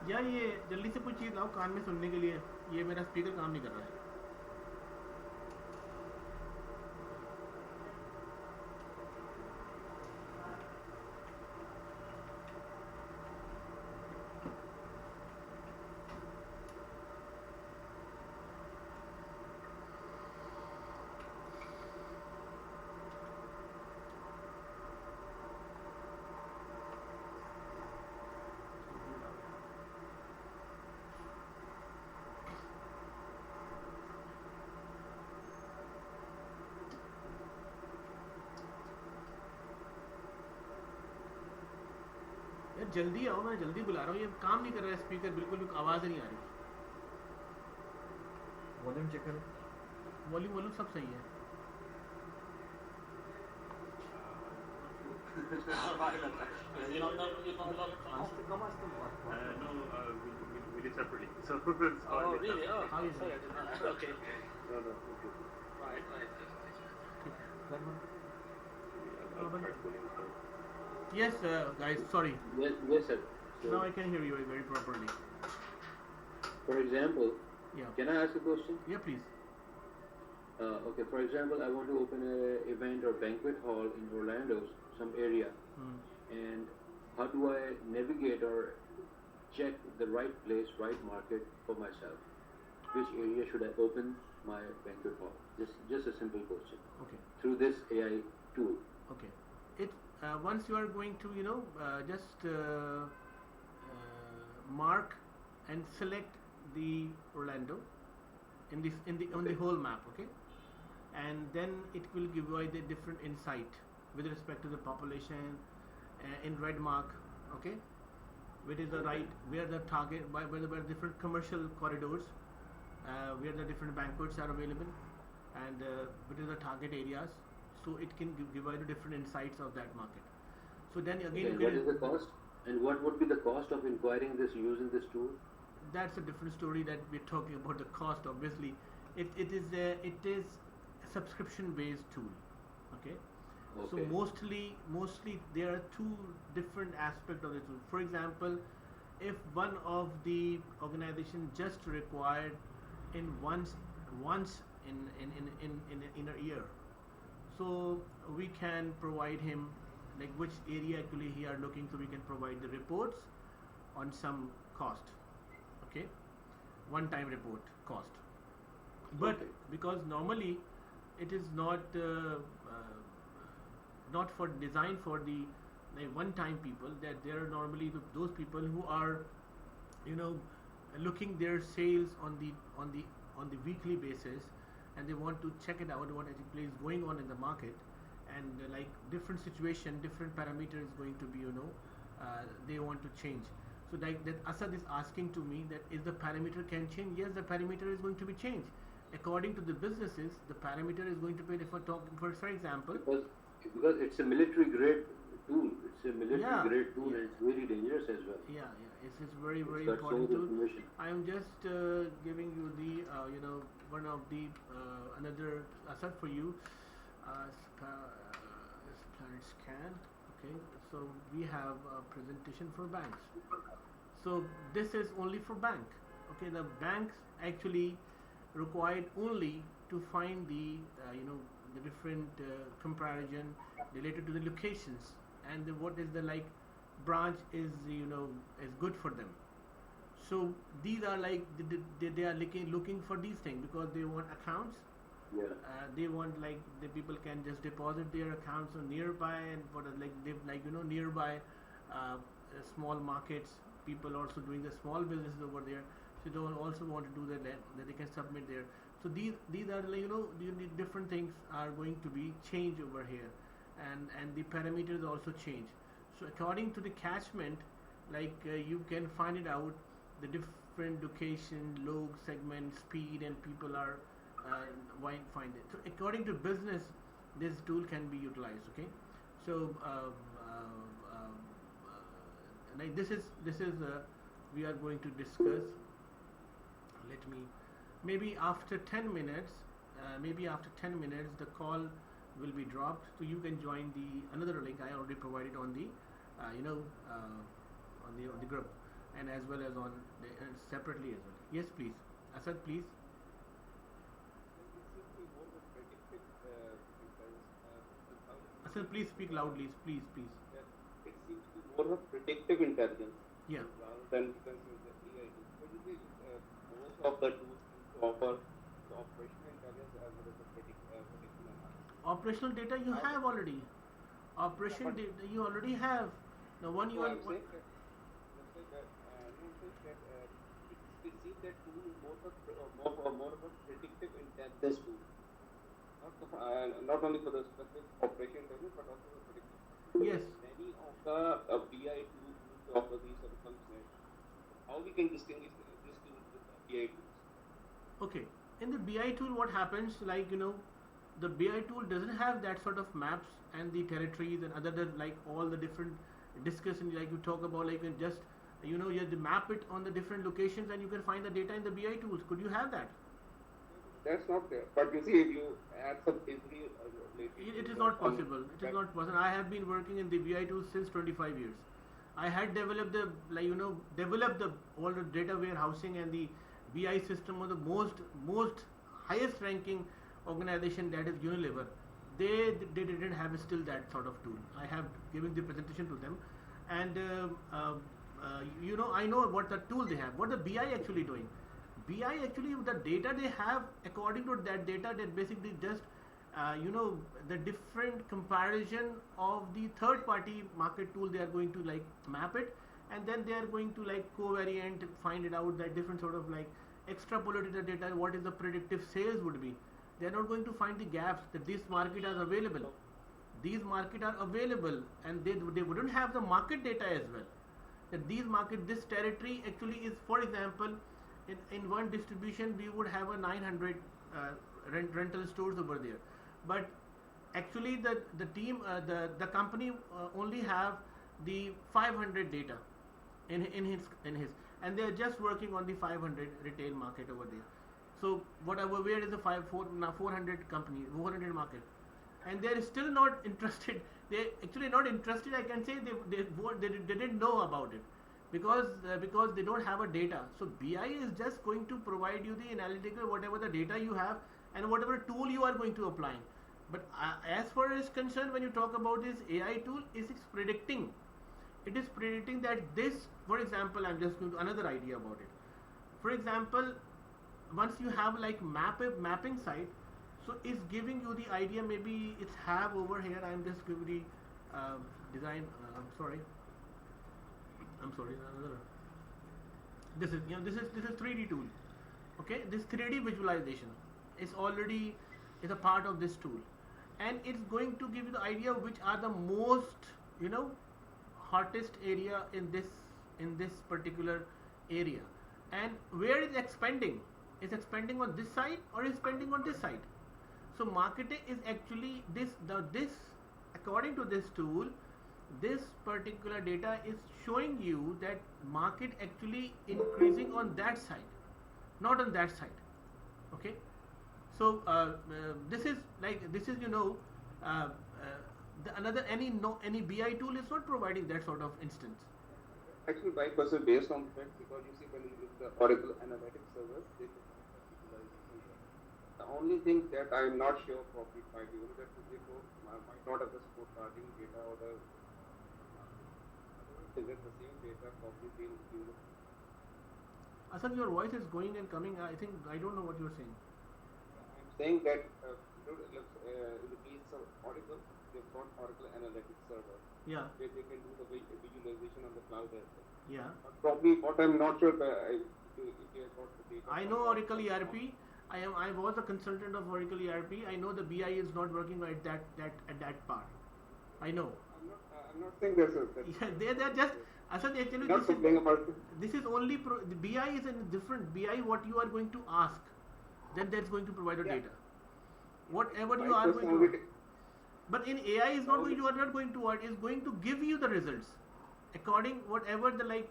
यार ये जल्दी से कोई चीज़ लाओ कान में सुनने के लिए. ये मेरा स्पीकर काम नहीं कर रहा है. यार जल्दी आओ, मैं जल्दी बुला रहा हूँ. ये काम नहीं कर रहा है स्पीकर, बिल्कुल भी आवाज़ नहीं आ रही.
वॉल्यूम चेक करो.
वॉल्यूम सब सही है.
No, we did separately. So it's
Oh, really? Oh,
How is
sorry,
it?
I did not. Okay.
No, okay.
Right.
That one?
I'll try pulling this down.
Yes, guys, sorry.
Yes, sir. So,
Now I can hear you very properly.
for example,
Yeah.
can I ask a question?
Yeah, please.
Okay, for example, I want to open an event or banquet hall in Orlando, some area, and how do I navigate or check the right place, right market for myself? Which area should I open my banquet hall? Just a simple question.
Okay.
Through this AI tool.
Okay. Once you are going to, just mark and select the Orlando on the whole map, okay, and then it will give you the different insight with respect to the population in red mark, okay, which is the right where the target where different commercial corridors, where the different banquets are available, and which is the target areas. So it can give you the different insights of that market. So then again,
Okay, what is the cost? And what would be the cost of inquiring this using this tool?
That's a different story that we're talking about the cost. Obviously, it is a subscription based tool. Okay. So
Okay.
mostly there are two different aspects of the tool. For example, if one of the organization just required in once in a year, so we can provide him like which area actually he are looking, so we can provide the reports on some cost. Okay, one time report cost. But
Okay.
because normally it is not for design for the like one time people, that there are normally those people who are you know looking their sales on the weekly basis, and they want to check it out what actually is going on in the market, and like different situation, different parameter is going to be they want to change. So like that Asad is asking to me that if the parameter can change, yes, the parameter is going to be changed according to the businesses. The parameter is going to be, if we're talking for example.
Because it's a military grade tool. It's a military
Yeah,
grade tool,
yeah.
and it's very dangerous as well.
Yeah, it's very very
It's got so
important
much
tool.
information.
I am just giving you the one of the another asset for you. Planet scan. Okay, so we have a presentation for banks. So this is only for bank. Okay, the banks actually required only to find the different comparison related to the locations, and what is the like branch is is good for them. So these are like they are looking for these things because they want accounts.
Yeah.
They want like the people can just deposit their accounts on nearby, and what are like they like nearby small markets. People also doing the small businesses over there, so they also want to do that they can submit there. So these are like the different things are going to be changed over here, and the parameters also change. So according to the catchment, like you can find it out the different location, log, segment, speed, and people are find it. So according to business, this tool can be utilized. Okay, so like this is we are going to discuss. Let me maybe after 10 minutes, the call will be dropped, so you can join the another link I already provided on the on the group, and as well as on the, separately as well. Yes, please, Asad, please. Asad, please speak loudly, please.
It seems to be more of predictive intelligence
Yeah.
rather than you can say the AI tools. But you see, most of the tools seem to offer the operational intelligence as well as the prediction analysis.
Operational data you have already. Operation
but-
data you already have. The one you
So
are.
I'm saying that, it seems that tool is more of a predictive intelligence tool. Not only for the specific operation intelligence, but also the predictive.
Yes.
Many of the BI tools used to offer these sort of functions. How we can distinguish this tool with the BI tools?
Okay. In the BI tool, what happens? Like the BI tool doesn't have that sort of maps and the territories and other than like all the different discussion like you talk about, like you can just you have to map it on the different locations and you can find the data in the BI tools. Could you have that?
That's not there. But you see, if you add some history
It is not possible. It is not possible. I have been working in the BI tools since 25 years. I had developed all the data warehousing and the BI system of the most highest ranking organization, that is Unilever. They didn't have still that sort of tool. I have given the presentation to them, and I know what the tool they have. What the BI actually doing? BI actually the data they have, according to that data, that basically just the different comparison of the third party market tool, they are going to like map it, and then they are going to like covariant find it out, that different sort of like extrapolated the data, what is the predictive sales would be. They are not going to find the gaps that these market are available. These market are available, and they wouldn't have the market data as well. That these market, this territory actually is, for example, in one distribution we would have a 900 rental stores over there, but actually the team the company only have the 500 data in his, and they are just working on the 500 retail market over there. So whatever, where is the 400 company, 400 market, and they are still not interested. They actually not interested. I can say they didn't know about it because they don't have a data. So BI is just going to provide you the analytical, whatever the data you have and whatever tool you are going to apply. But as far as concerned, when you talk about this AI tool, is it's predicting. It is predicting that this, for example, I'm just going to another idea about it. For example, once you have like mapping site, so it's giving you the idea. Maybe it's have over here. I'm just giving the design. I'm sorry. Another. This is 3D tool. Okay, this 3D visualization is already is a part of this tool, and it's going to give you the idea which are the most hottest area in this particular area, and where is expanding. Is expanding on this side or is expanding on this side. So marketing is actually this according to this tool, this particular data is showing you that market actually increasing on that side, not on that side. Okay, so this is another any BI tool is not providing that sort of instance.
Actually, by person based on that, because you see when you use the Oracle Analytics servers, they the only thing that I am not sure probably might be that they might not have the support carding data or the is it the same data probably being used.
Asad, your voice is going and coming. I think I don't know what you're saying.
I'm saying that in the case of Oracle, they've got Oracle Analytics server.
Yeah.
Where they can do the visualization on the cloud as well.
Yeah.
But probably what I'm not sure if they have got the data.
I know Oracle ERP. I was a consultant of Oracle ERP. I know the BI is not working at that part. I know.
I'm not saying this is.
Yeah, they're just. Asad, actually, this is only the BI is in different BI. What you are going to ask, then that's going to provide the data. Whatever you are going to. But in AI is not going to. Are not going to. Is going to give you the results according whatever the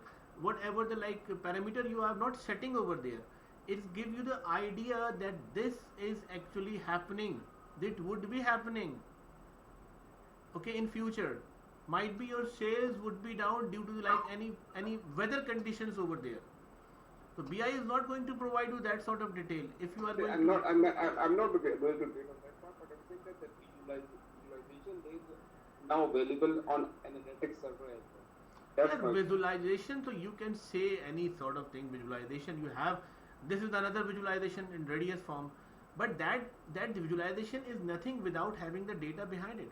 parameter you are not setting over there. It's give you the idea that this is actually happening. It would be happening. Okay, in future, might be your sales would be down due to any weather conditions over there. So BI is not going to provide you that sort of detail. If you are going
I'm not going to get on that part, but I'm saying that the visualization is now available on analytics server as well. That's
visualization, so you can say any sort of thing. Visualization you have. This is another visualization in radius form, but that visualization is nothing without having the data behind it.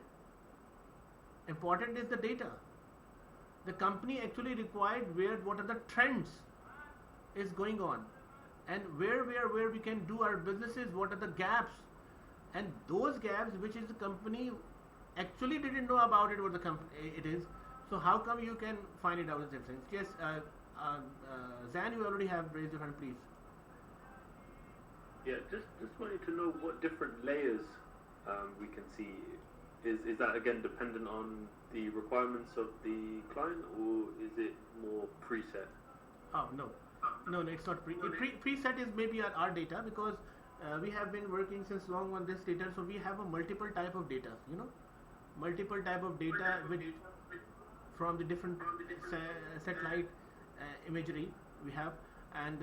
Important is the data. The company actually required what are the trends is going on, and where we can do our businesses. What are the gaps, and those gaps which is the company actually didn't know about it. What the company it is. So how come you can find it out as difference? Yes, Zan, you already have raised your hand, please.
Yeah, just wanted to know what different layers we can see. Is that again dependent on the requirements of the client, or is it more preset?
Oh no, it's not preset. Is maybe our data, because we have been working since long on this data, so we have a multiple type of data. Multiple type of data which from the different satellite imagery we have, and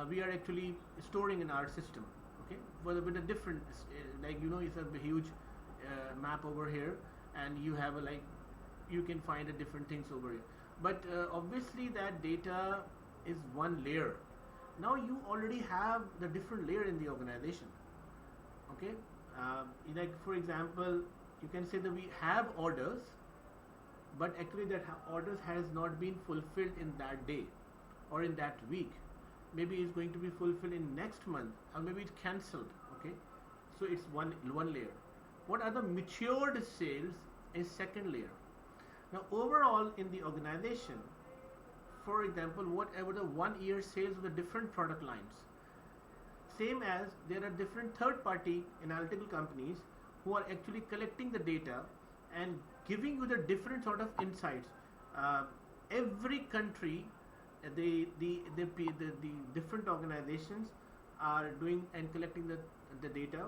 we are actually storing in our system. Okay, with a different it's a huge map over here, and you have you can find different things over here. But obviously that data is one layer. Now you already have the different layer in the organization. Okay, for example, you can say that we have orders, but actually that orders has not been fulfilled in that day or in that week. Maybe it's going to be fulfilled in next month, or maybe it's cancelled. Okay, so it's one layer. What are the matured sales is second layer. Now overall in the organization, for example, whatever the 1 year sales of the different product lines, same as there are different third party analytical companies who are actually collecting the data and giving you the different sort of insights. uh, every country, the different organizations are doing and collecting the data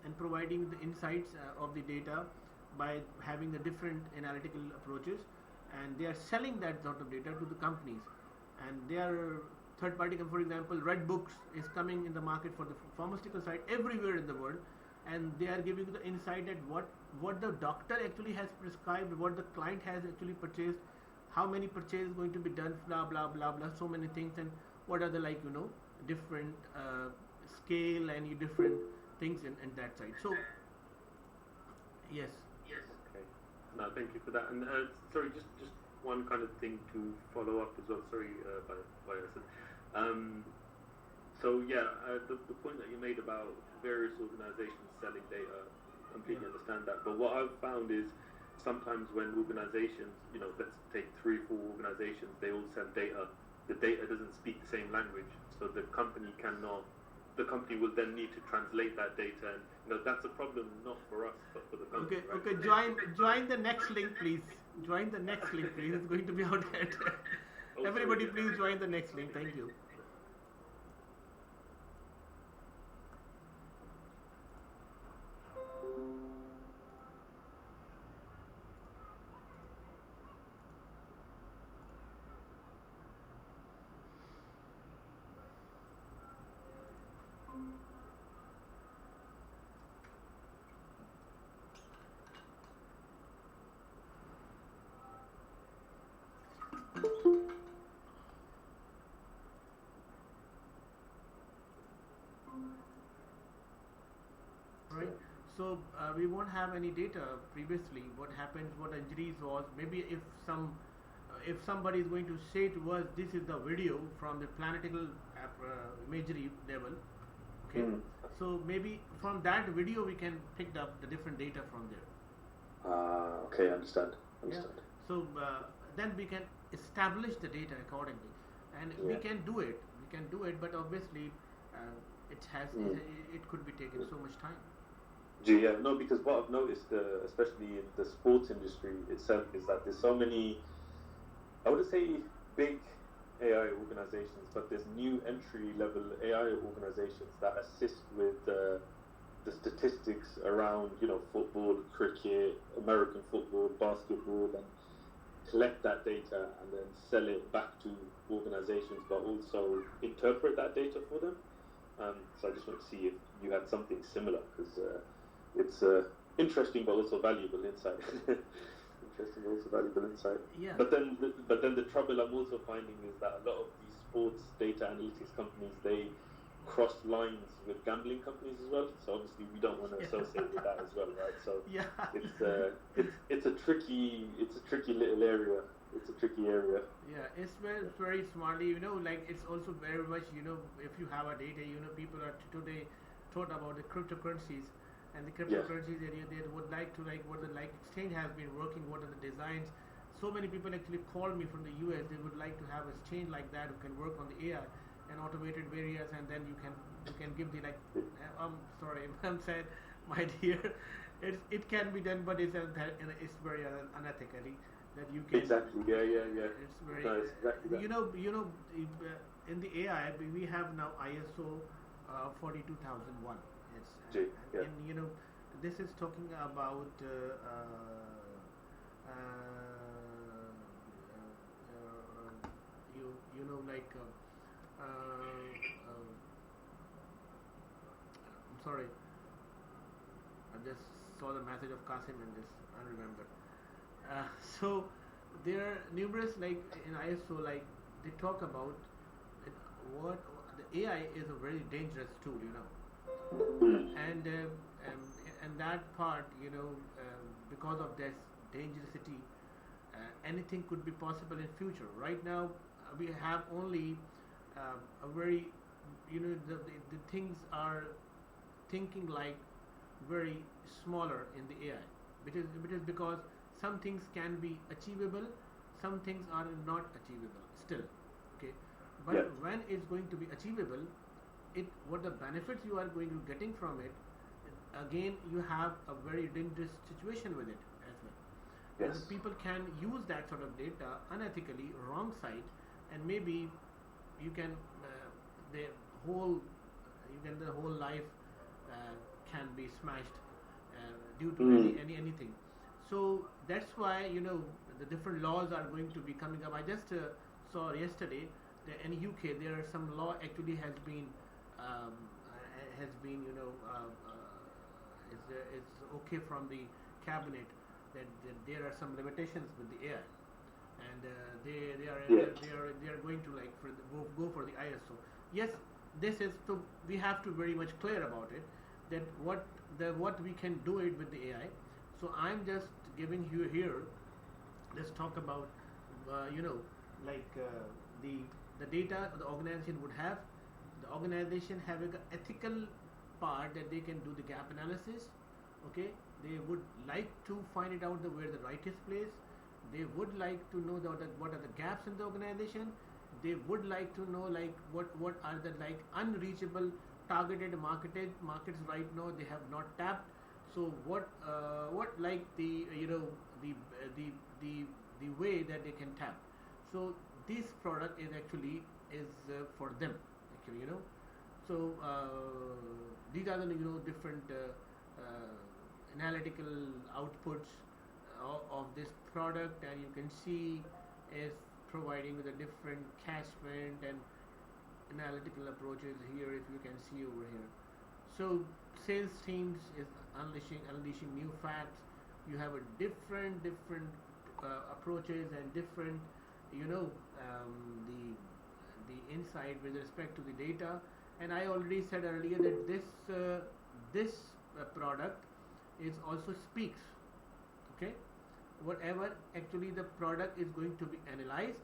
and providing the insights of the data by having the different analytical approaches, and they are selling that sort of data to the companies, and they are third party. For example, Red Books is coming in the market for the pharmaceutical side everywhere in the world, and they are giving you the insight at what the doctor actually has prescribed, what the client has actually purchased, how many purchases going to be done, blah blah blah blah, so many things, and what are the different scale and different things in that side. So yes.
Okay. No, thank you for that. And sorry, just one kind of thing to follow up as well. Sorry, by so yeah, the point that you made about various organizations selling data, completely understand that. But what I've found is sometimes when organizations, let's take 3-4 organizations, they all sell data. The data doesn't speak the same language, so the company cannot. The company will then need to translate that data, and that's a problem not for us but for the company.
Okay,
right?
okay. Join the next link, please. Join the next link, please. It's going to be out there. Everybody, please join the next link. Thank you. Right. So we won't have any data previously. What happened? What injuries was? Maybe if somebody is going to say to us, this is the video from the planetary imagery level. Okay. So maybe from that video we can pick up the different data from there.
Okay, understand.
Yeah. So then we can establish the data accordingly, and we can do it. But obviously it could be taking so much time.
Yeah, no, because what I've noticed, especially in the sports industry itself, is that there's so many, I wouldn't say big AI organizations, but there's new entry-level AI organizations that assist with the statistics around, football, cricket, American football, basketball, and collect that data and then sell it back to organizations, but also interpret that data for them. So I just want to see if you had something similar, because it's interesting but also valuable insight.
Yeah.
But then the trouble I'm also finding is that a lot of these sports data analytics companies, they cross lines with gambling companies as well. So obviously we don't want to associate with that as well, right? So it's a tricky little area. It's a tricky area.
Yeah, it's very smartly, it's also very much, if you have a data, people are today taught about the cryptocurrencies, and the cryptocurrencies area, they would like to what the exchange has been working, what are the designs. So many people actually call me from the US, they would like to have a exchange like that who can work on the AI and automated various, and then you can give the I'm sorry, I'm saying, my dear, it can be done, but it's very unethically that you can
exactly. Yeah.
It's very
exactly that.
In the AI we have now ISO 42001. And this is talking about I'm sorry, I just saw the message of Qasim and just unremembered. So there are numerous in ISO, they talk about what the AI is a very dangerous tool, and that part, because of this dangerousity, anything could be possible in future. Right now, we have only a very, the things are thinking like very smaller in the AI. It is because some things can be achievable, some things are not achievable still. Okay, but when it's going to be achievable, what the benefits you are going to getting from it, again you have a very dangerous situation with it as well.
Yes.
the people can use that sort of data unethically, wrong side, and maybe you can the whole the whole life can be smashed due to anything. So that's why the different laws are going to be coming up. I just saw yesterday that in UK there are some law actually has been is okay from the cabinet that there are some limitations with the AI, and they are going to go for the ISO. Yes, this is so we have to very much clear about it that what we can do it with the AI. So I'm just giving you here. Let's talk about the data the organization would have. The organization having an ethical part that they can do the gap analysis. Okay, they would like to find it out where the right is placed. They would like to know what are the gaps in the organization. They would like to know what are the unreachable targeted markets right now they have not tapped. So what the way that they can tap. So this product is actually for them actually. So these are the different analytical outputs of this product, and you can see is providing the different catchment and analytical approaches here, if you can see over here. So sales teams is unleashing new facts. You have a different approaches and different the insight with respect to the data. And I already said earlier that this product is also speaks. Okay, whatever actually the product is going to be analyzed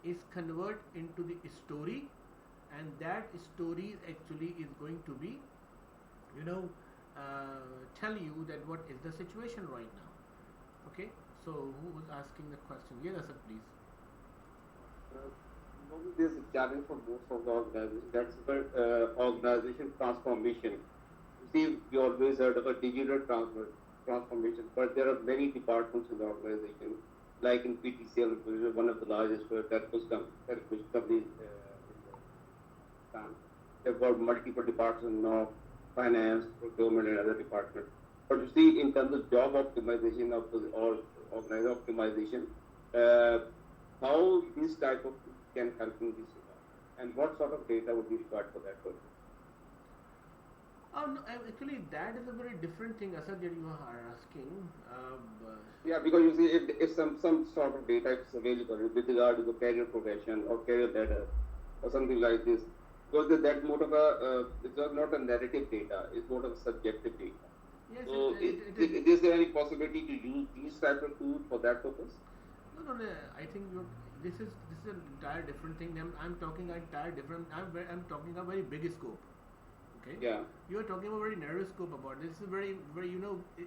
is convert into the story, and that story actually is going to be tell you that what is the situation right now. Okay, so who was asking the question? Yes, sir, please.
There's a challenge for most of the organizations. That's where organization transformation. You see, we always heard about digital transformation, but there are many departments in the organization. Like in PTCL, which is one of the largest telecom companies in the town. They've got multiple departments now, finance, procurement, and other departments. But you see, in terms of job optimization or organization optimization, how this type of can help in this regard, and what sort of data would be required for that purpose?
No, actually, that is a very different thing, Asad, that you are asking.
Yeah, because you see, if some sort of data is available with regard to the career progression or career ladder or something like this, because that's more of it's not a narrative data, it's more of a subjective data.
Yes,
so, is there any possibility to use these type of tools for that purpose?
No. I think this is an entire different thing. I'm talking entire different. I'm talking a very big scope. Okay.
Yeah.
You are talking about very narrow scope about this. Is very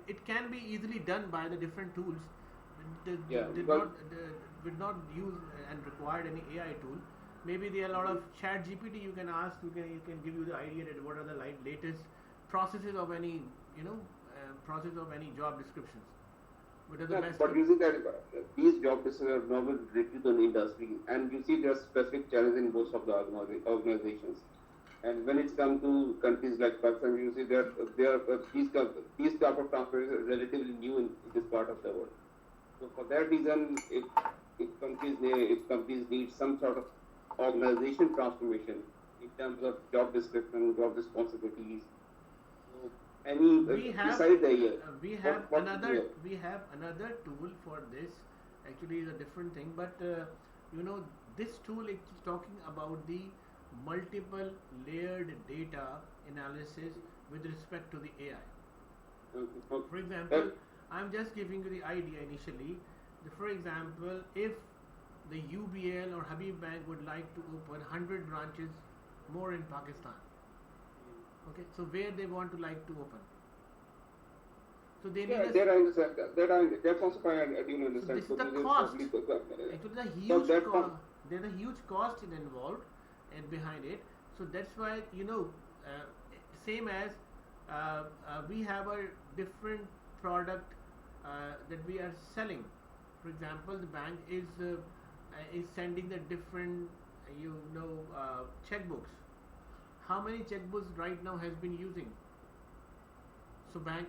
it can be easily done by the different tools. Did not use and required any AI tool. Maybe there are a lot of chat GPT you can ask. It can give you the idea that what are the latest processes of any process of any job descriptions.
But you see that these job descriptions are normally related to the industry, and you see there are specific challenges in most of the organizations. And when it's come to countries like Pakistan, you see these type of transfers are relatively new in this part of the world. So for that reason, if companies need some sort of organization transformation in terms of job description, job responsibilities.
We have another tool for this. Actually, is a different thing, but this tool is talking about the multiple layered data analysis with respect to the AI. For example, I'm just giving you the idea initially. For example, if the UBL or Habib Bank would like to open 100 branches more in Pakistan. Okay, so where they want to like to open? So they need
I understand that. That's also fine. I do understand.
So this is the cost. Actually, there's a huge cost involved and behind it. So that's why same as we have a different product that we are selling. For example, the bank is sending the different checkbooks. How many checkbooks right now has been using? So bank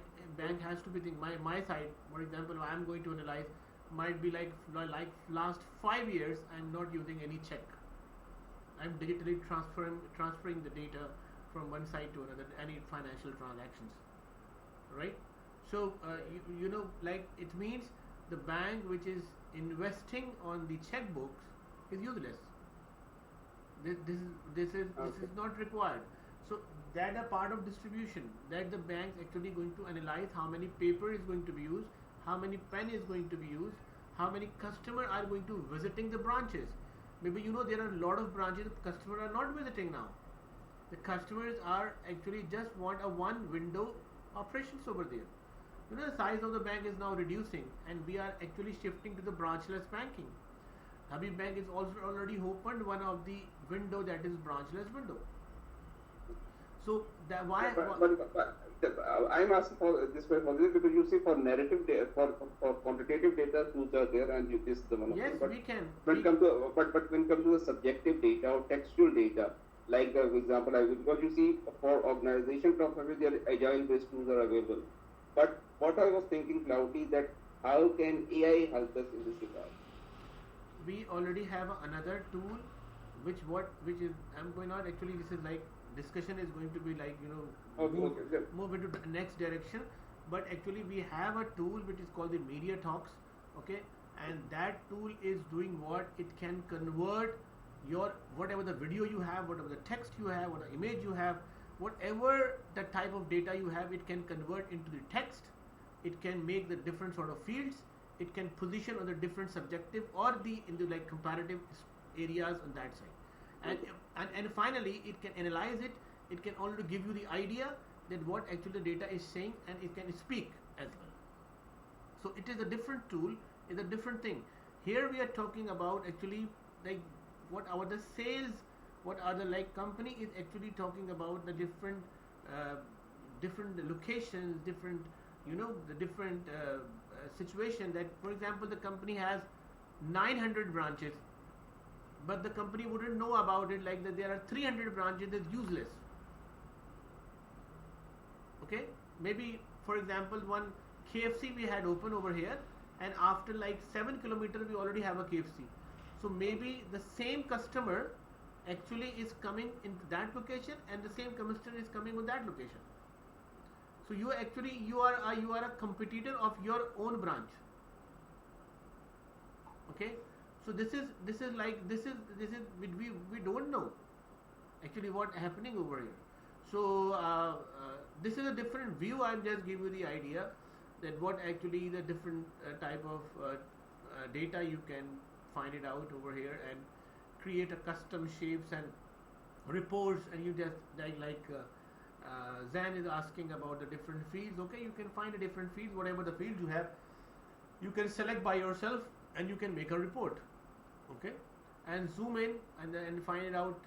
has to be thinking. My side, for example, I am going to analyze, might be like last 5 years I'm not using any check. I'm digitally transferring the data from one side to another, any financial transactions, right? So like it means the bank which is investing on the checkbooks is useless. This is not required. So that a part of distribution, that the banks actually going to analyze how many paper is going to be used, how many pen is going to be used, how many customers are going to visiting the branches. Maybe there are a lot of branches customers are not visiting now. The customers are actually just want a one window operations over there. The size of the bank is now reducing, and we are actually shifting to the branchless banking. Habib Bank is also already opened one of the window, that is branchless window. So that why?
I'm asking for this question because you see for narrative data, for quantitative data tools are there, and this is the one.
Yes,
but
we can.
When it comes to when it comes to the subjective data or textual data, like for example, because you see for organization purposes, there agile based tools are available. But what I was thinking, Cloudy, that how can AI help us in this regard?
We already have another tool, which is I'm going on. Actually, this is like discussion is going to be like move into the next direction. But actually, we have a tool which is called the Media Talks. Okay, and that tool is doing what it can convert your whatever the video you have, whatever the text you have, whatever image you have, whatever the type of data you have, it can convert into the text. It can make the different sort of fields. It can position on the different subjective or into like comparative areas on that side, and finally it can analyze it. It can also give you the idea that what actually the data is saying, and it can speak as well. So it is a different tool, is a different thing. Here we are talking about actually like what are the sales, what are the like company is actually talking about the different locations, different the different situation, that for example the company has 900 branches, but the company wouldn't know about it, like that there are 300 branches is useless. Okay, maybe for example one KFC we had open over here, and after like 7 kilometers we already have a KFC. So maybe the same customer actually is coming into that location, and the same customer is coming with that location. So you are a competitor of your own branch. Okay, so this is we don't know actually what happening over here. So this is a different view. I'm just giving you the idea that what actually the different type of data you can find it out over here and create a custom shapes and reports, and you just like Zan is asking about the different fields. Okay, you can find the different fields, whatever the field you have, you can select by yourself and you can make a report. Okay, and zoom in and find it out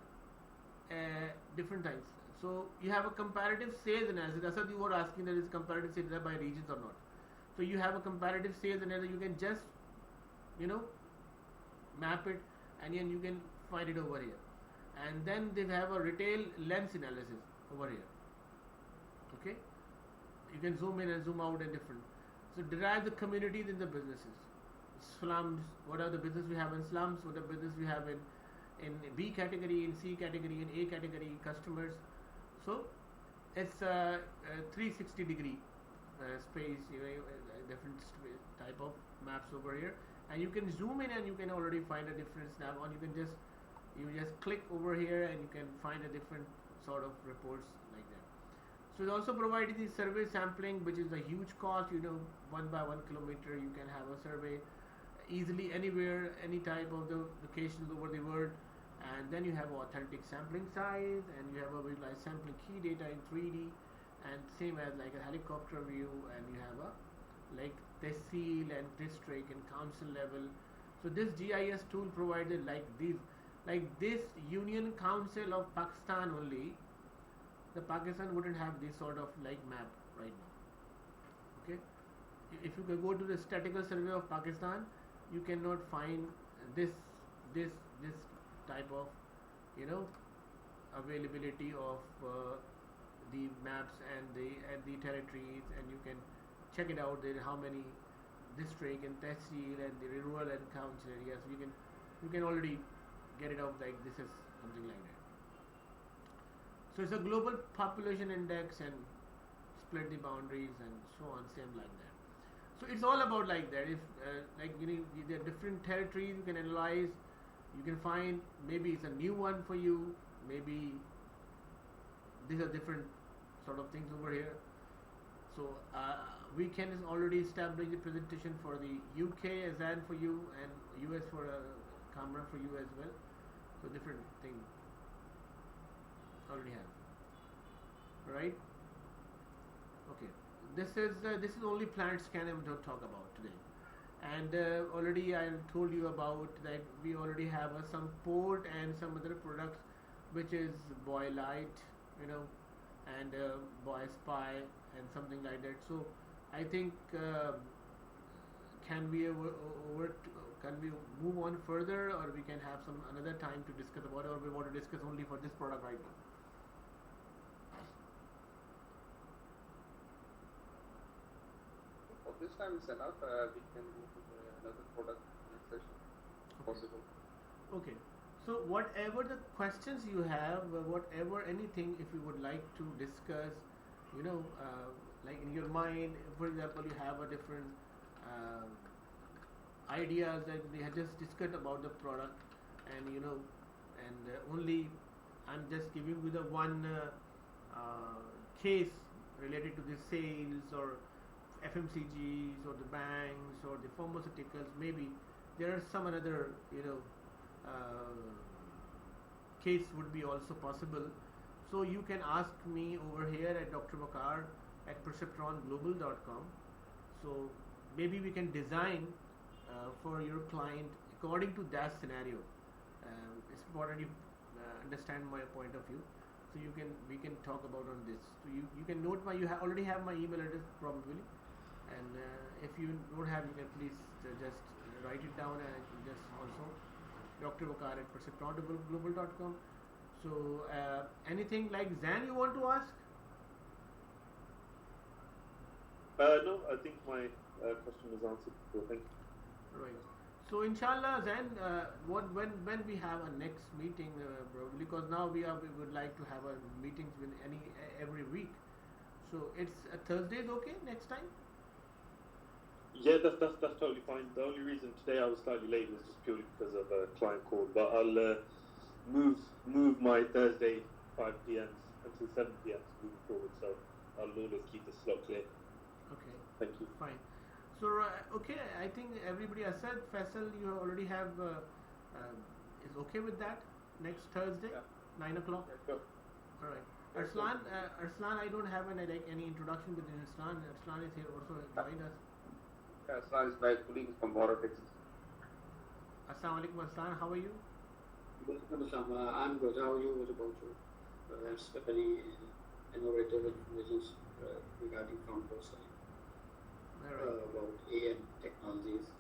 different times. So you have a comparative sales analysis. Asad, you were asking that is comparative sales by regions or not. So you have a comparative sales analysis. You can just map it, and then you can find it over here. And then they have a retail lens analysis over here. Okay, you can zoom in and zoom out and different. So derive the communities in the businesses, slums. What are the business we have in slums? What are the business we have in B category, in C category, in A category customers? So it's a 360 degree space, different type of maps over here, and you can zoom in and you can already find a different snap on. You just click over here and you can find a different sort of reports like that. So it also provided the survey sampling, which is a huge cost. 1 by 1 kilometer you can have a survey easily anywhere, any type of the locations over the world. And then you have authentic sampling size, and you have a visualized sampling key data in 3D, and same as like a helicopter view, and you have a like tehsil and district and council level. So this GIS tool provided like this Union Council of Pakistan only. The Pakistan wouldn't have this sort of like map right now. Okay, if you can go to the statistical survey of Pakistan, you cannot find this this type of, you know, availability of the maps and the territories, and you can check it out there how many district and tehsil and the rural and council areas. You can already get it out like this is something like that. So it's a global population index and split the boundaries and so on, same like that. So it's all about like that. If like, you know, there are different territories you can analyze, you can find maybe it's a new one for you, maybe these are different sort of things over here. So we can already establish the presentation for the UK ASAN for you and US for Camera for you as well. So different thing already have. Right? Okay. This is only planet scan I'm going to talk about today. And already I told you about that we already have some port and some other products, which is Boy Light, you know, and Boy Spy and something like that. So I think can we can we move on further, or we can have some another time to discuss about it, or we want to discuss only for this product right now?
For this time is enough. We can move to another product next session. Possible.
Okay. So whatever the questions you have, whatever anything, if you would like to discuss, you know, like in your mind, for example, you have a different ideas that we had just discussed about the product, and you know, and only I'm just giving you the one case related to the sales or FMCGs or the banks or the pharmaceuticals. Maybe there are some another, you know, case would be also possible. So you can ask me over here at Dr. Bakar at perceptronglobal.com. So maybe we can design for your client according to that scenario. It's important you understand my point of view. So we can talk about on this. So you can note already have my email address probably, and if you don't have, you can please just write it down and just also Dr. Bakar at perceptronglobal.com. So anything like Zan you want to ask?
No, I think my question was answered. So thank you.
Right. So inshallah, Zan, when we have a next meeting, probably, because now we would like to have a meetings with every week. So it's Thursdays, okay? Next time.
Yeah, that's totally fine. The only reason today I was slightly late was just purely because of a client call. But I'll move my Thursday 5 p.m. until 7 p.m. moving forward. So I'll always keep the slot clear.
Okay.
Thank you.
Fine. So okay, I think everybody has said. Faisal, you already have is okay with that next Thursday,
Yeah.
9 o'clock.
Yeah, sure.
All right. Arslan, I don't have any introduction with Arslan. Arslan is here also joined us.
Yeah, Aslan is my colleague from Bora, Texas.
Assalamu alaikum, Arslan. How are you?
I'm good. How are you? What about you? That's very innovative information regarding from both sides
All right.
about AM technologies.